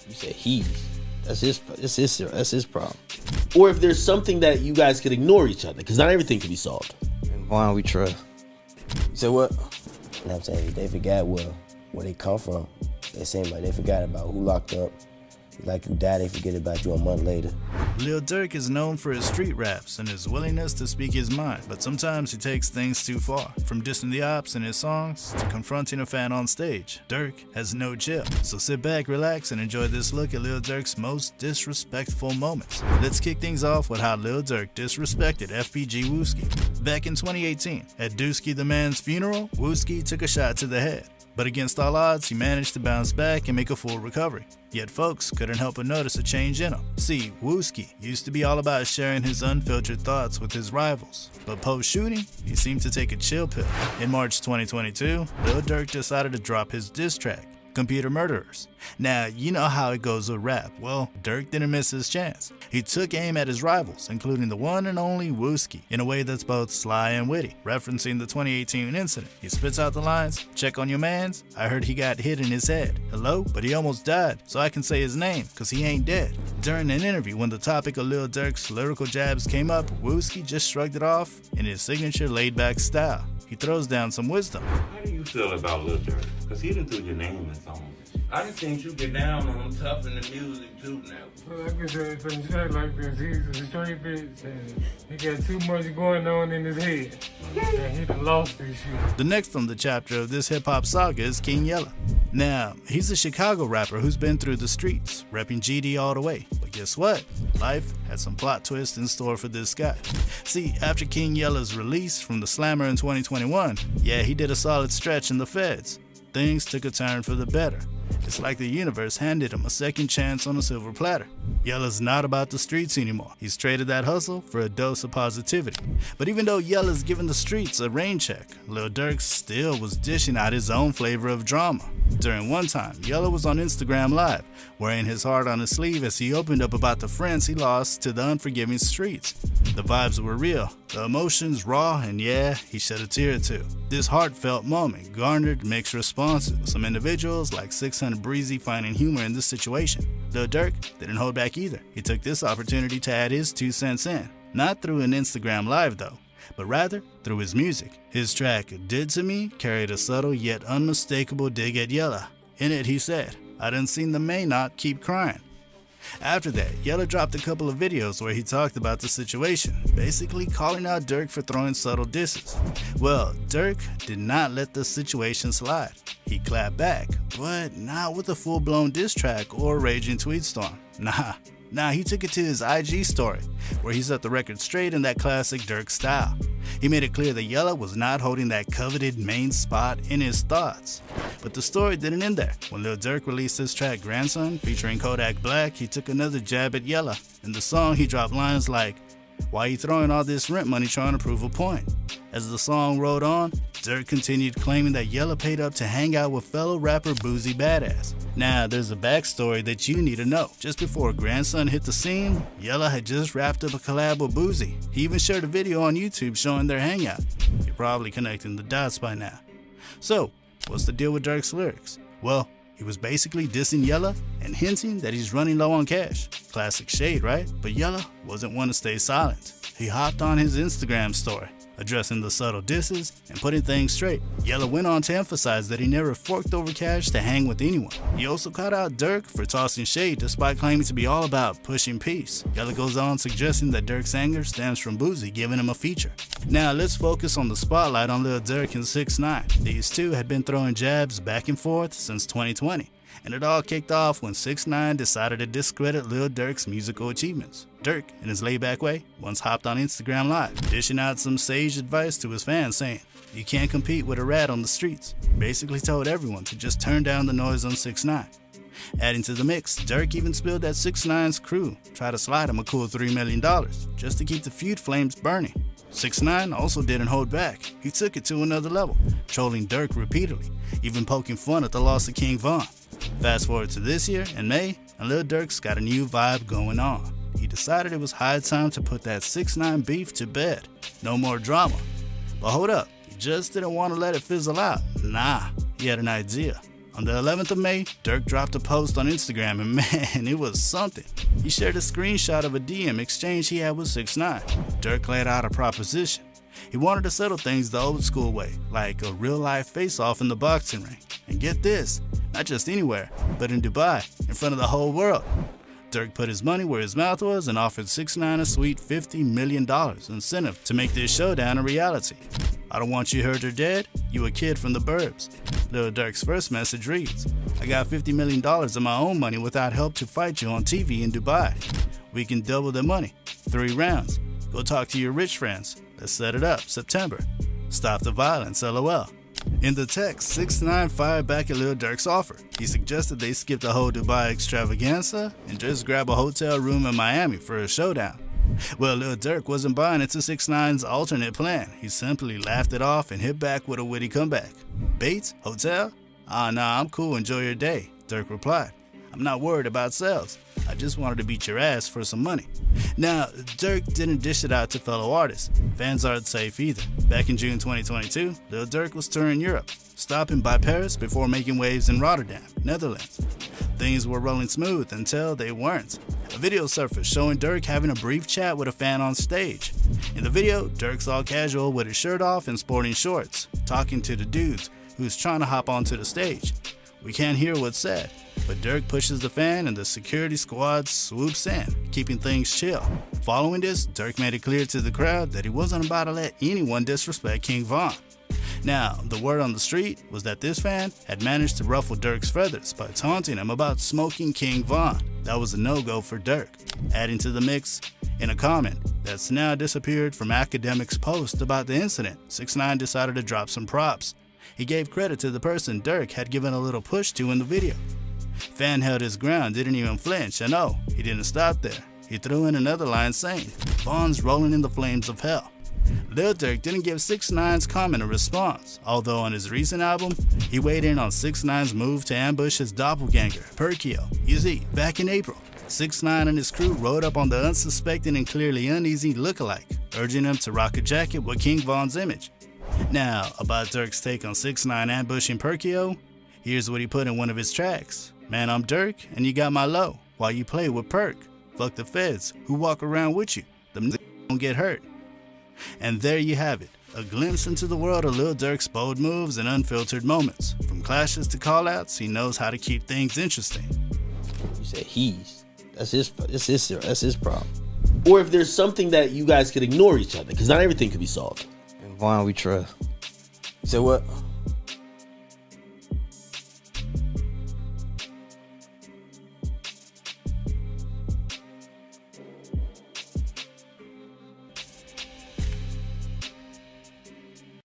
You said he's. That's his problem. Or if there's something that you guys could ignore each other, because not everything can be solved. And why don't we trust? You said what? You know what I'm saying? They forgot where they come from. It seems like they forgot about who locked up. Like you die, they forget about you a month later. Lil Durk is known for his street raps and his willingness to speak his mind, but sometimes he takes things too far. From dissing the ops in his songs to confronting a fan on stage, Durk has no chill. So sit back, relax, and enjoy this look at Lil Durk's most disrespectful moments. Let's kick things off with how Lil Durk disrespected FPG Wooski. Back in 2018, at Dooski the Man's funeral, Wooski took a shot to the head. But against all odds, he managed to bounce back and make a full recovery. Yet folks couldn't help but notice a change in him. See, Wooski used to be all about sharing his unfiltered thoughts with his rivals. But post-shooting, he seemed to take a chill pill. In March 2022, Lil Durk decided to drop his diss track, Computer Murderers. Now, you know how it goes with rap. Well, Durk didn't miss his chance. He took aim at his rivals, including the one and only Wooski, in a way that's both sly and witty. Referencing the 2018 incident, he spits out the lines, "Check on your mans, I heard he got hit in his head. Hello? But he almost died, so I can say his name, cause he ain't dead." During an interview when the topic of Lil Durk's lyrical jabs came up, Wooski just shrugged it off in his signature laid-back style. He throws down some wisdom. How do you feel about Lil Durk? Because he didn't do your name and song. I just think you get down on him tough in the music too now. Well, I can say some shit like this. He's a straight bitch and he got too much going on in his head. And he done lost this shit. The next on the chapter of this hip-hop saga is King Yella. Now, he's a Chicago rapper who's been through the streets, repping GD all the way. But guess what? Life had some plot twists in store for this guy. See, after King Yella's release from the Slammer in 2021, yeah, he did a solid stretch in the feds. Things took a turn for the better. It's like the universe handed him a second chance on a silver platter. Yella's not about the streets anymore. He's traded that hustle for a dose of positivity. But even though Yella's given the streets a rain check, Lil Durk still was dishing out his own flavor of drama. During one time, Yella was on Instagram Live, wearing his heart on his sleeve as he opened up about the friends he lost to the unforgiving streets. The vibes were real, the emotions raw, and yeah, he shed a tear or two. This heartfelt moment garnered mixed responses. Some individuals, like 600 Breezy, finding humor in this situation. Lil Durk didn't hold back either. He took this opportunity to add his 2 cents in. Not through an Instagram Live though, but rather through his music. His track, Did To Me, carried a subtle yet unmistakable dig at Yella. In it he said, "I done seen the may not keep crying." After that, Yella dropped a couple of videos where he talked about the situation, basically calling out Durk for throwing subtle disses. Well, Durk did not let the situation slide. He clapped back, but not with a full-blown diss track or raging tweet storm. Nah, he took it to his IG story, where he set the record straight in that classic Durk style. He made it clear that Yella was not holding that coveted main spot in his thoughts. But the story didn't end there. When Lil Durk released his track Grandson, featuring Kodak Black, he took another jab at Yella. In the song, he dropped lines like, "Why you throwing all this rent money trying to prove a point?" As the song rode on, Durk continued claiming that Yella paid up to hang out with fellow rapper Boozy Badass. Now, there's a backstory that you need to know. Just before Grandson hit the scene, Yella had just wrapped up a collab with Boozy. He even shared a video on YouTube showing their hangout. You're probably connecting the dots by now. So, what's the deal with Durk's lyrics? Well, he was basically dissing Yella and hinting that he's running low on cash. Classic shade, right? But Yella wasn't one to stay silent. He hopped on his Instagram story, addressing the subtle disses and putting things straight. Yella went on to emphasize that he never forked over cash to hang with anyone. He also caught out Durk for tossing shade despite claiming to be all about pushing peace. Yella goes on suggesting that Durk's anger stems from Boozy giving him a feature. Now let's focus on the spotlight on Lil Durk and 6ix9ine. These two had been throwing jabs back and forth since 2020. And it all kicked off when 6ix9ine decided to discredit Lil Durk's musical achievements. Durk, in his laid-back way, once hopped on Instagram Live, dishing out some sage advice to his fans saying, "You can't compete with a rat on the streets." Basically told everyone to just turn down the noise on 6ix9ine. Adding to the mix, Durk even spilled that 6ix9ine's crew tried to slide him a cool $3 million just to keep the feud flames burning. 6ix9ine also didn't hold back. He took it to another level, trolling Durk repeatedly, even poking fun at the loss of King Von. Fast forward to this year, in May, and Lil Durk's got a new vibe going on. He decided it was high time to put that 6ix9ine beef to bed. No more drama. But hold up, he just didn't want to let it fizzle out. Nah, he had an idea. On the 11th of May, Durk dropped a post on Instagram, and man, it was something. He shared a screenshot of a DM exchange he had with 6ix9ine. Durk laid out a proposition. He wanted to settle things the old school way, like a real-life face-off in the boxing ring. And get this, not just anywhere, but in Dubai, in front of the whole world. Durk put his money where his mouth was and offered 6ix9ine a sweet $50 million incentive to make this showdown a reality. I don't want you hurt or dead, you a kid from the burbs. Lil Durk's first message reads, I got $50 million of my own money without help to fight you on TV in Dubai. We can double the money, 3 rounds. Go talk to your rich friends. Let's set it up, September. Stop the violence, LOL. In the text, 6ix9ine fired back at Lil Durk's offer. He suggested they skip the whole Dubai extravaganza and just grab a hotel room in Miami for a showdown. Well, Lil Durk wasn't buying into 6ix9ine's alternate plan. He simply laughed it off and hit back with a witty comeback. Bates? Hotel? Nah, I'm cool, enjoy your day, Durk replied. I'm not worried about sales. I just wanted to beat your ass for some money. Now, Durk didn't dish it out to fellow artists. Fans aren't safe either. Back in June 2022, Lil Durk was touring Europe, stopping by Paris before making waves in Rotterdam, Netherlands. Things were rolling smooth until they weren't. A video surfaced showing Durk having a brief chat with a fan on stage. In the video, Durk's all casual with his shirt off and sporting shorts, talking to the dudes who's trying to hop onto the stage. We can't hear what's said, but Durk pushes the fan and the security squad swoops in, keeping things chill. Following this, Durk made it clear to the crowd that he wasn't about to let anyone disrespect King Von. Now, the word on the street was that this fan had managed to ruffle Durk's feathers by taunting him about smoking King Von. That was a no-go for Durk. Adding to the mix, in a comment that's now disappeared from Academic's post about the incident, 6ix9ine decided to drop some props. He gave credit to the person Durk had given a little push to in the video. Fan held his ground, didn't even flinch, and oh, he didn't stop there. He threw in another line saying, Von's rolling in the flames of hell. Lil Durk didn't give 6ix9ine's comment a response, although on his recent album, he weighed in on 6ix9ine's move to ambush his doppelganger, Perkio. You see, back in April, 6ix9ine and his crew rode up on the unsuspecting and clearly uneasy lookalike, urging him to rock a jacket with King Von's image. Now, about Durk's take on 6ix9ine ambushing Perkio, here's what he put in one of his tracks. Man, I'm Durk, and you got my low, while you play with Perk. Fuck the feds, who walk around with you. Them don't get hurt. And there you have it, a glimpse into the world of Lil Durk's bold moves and unfiltered moments. From clashes to callouts, he knows how to keep things interesting. You said he's. That's his problem. Or if there's something that you guys could ignore each other, because not everything could be solved. And Vaughn we trust. You said what?